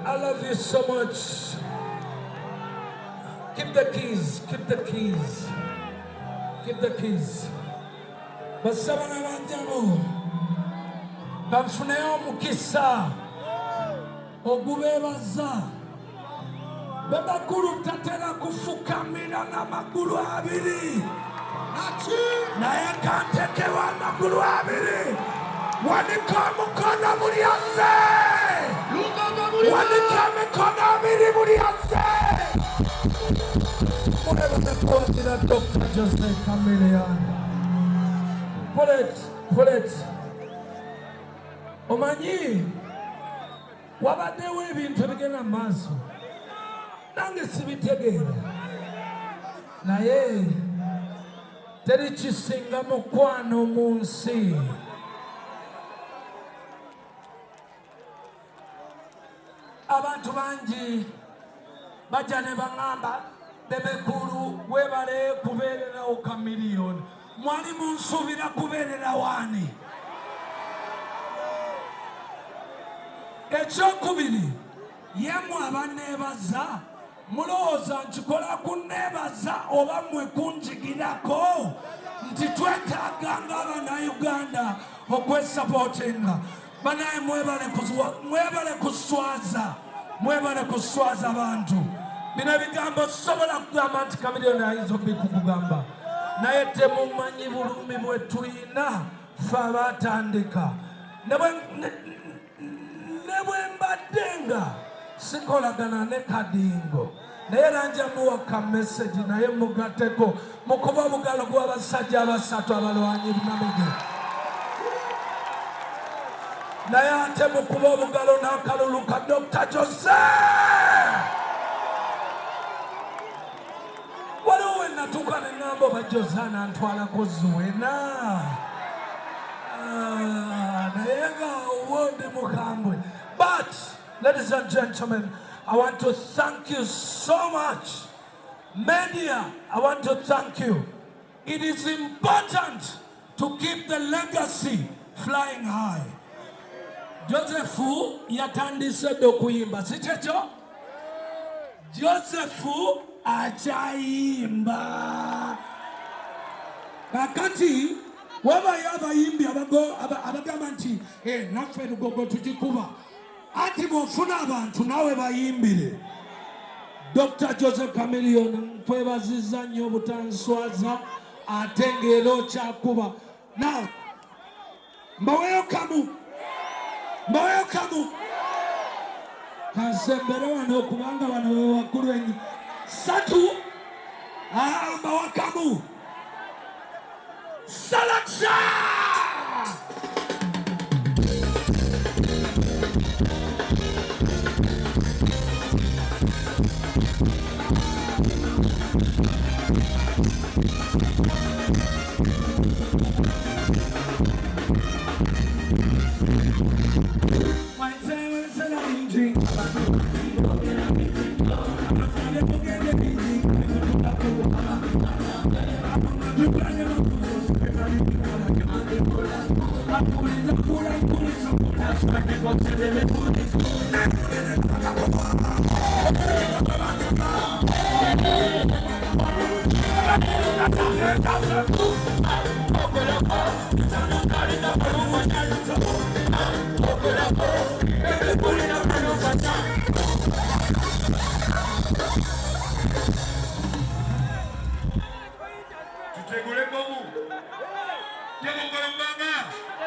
I love you so much. Keep the keys, keep the keys, keep the keys. Basabana banjamo, banfuneo mukisa, Ogubyebaza. Byebakolela tatera kufukamira n'amagulu abiri. Naye kantekewa amagulu abiri. wanika mukono muri yanze, wanika mikono abiri muri yanze. Whatever the point that Dr. just said, Chameleon. Pull it. Omanyi, wabadewo ebintu ebigenda maaso. Nange sibitegeera. Naye teri kisinga mukwano mu nsi. Abantu bangi bajja ne baŋŋamba Bebe kulu webale kubeererawo Chameleon. Mwali munsuubira kubeerera waani? Ekyokubiri, yemmwe abanneebaza mulowooza nkikola kunneebaza oba mmwe kunjigirako nti twetaaga ng'Abannayuganda okwesapootinga. Banaye mwebale kuswaza abantu. Bino ebigambo sobola kugamba nti Chameleon ayinza okubikugamba. Naye temumanyi bulumi bwe tuyina ffe abaatandika. Ne bwe mbadde nga sikolagana ne Kadingo. Naye era nja muwaka message naye mugatteko mukuba obugalo gw'abasajja abasatu abalwanyi b'Namege. Naye ate mukuba obugalo n'akalulu ka Dr. Jose. Waliwo we natuuka ne ŋŋamba oba Josana antwalako Zuwena. Naye nga owo ndi mukambwe. But, ladies and gentlemen, I want to thank you so much. Media, I want to thank you. It is important to keep the legacy flying high. Josephu yatandise dde okuyimba, si kyekyo? Josephu akyayimba. Kakati wabayo abayimbi abagamba nti naffe lugogo tugikuba. Ati bw'ofuna abantu naawe bayimbire. Dr. Joseph Chameleon nkwebaziza nnyo obutanswaza ate ng'era okyakuba. Now, mbaweyo kamu. Kansembere wano kubanga bano be wakulu ennyo. Satu. Mbawa kamu. Selection!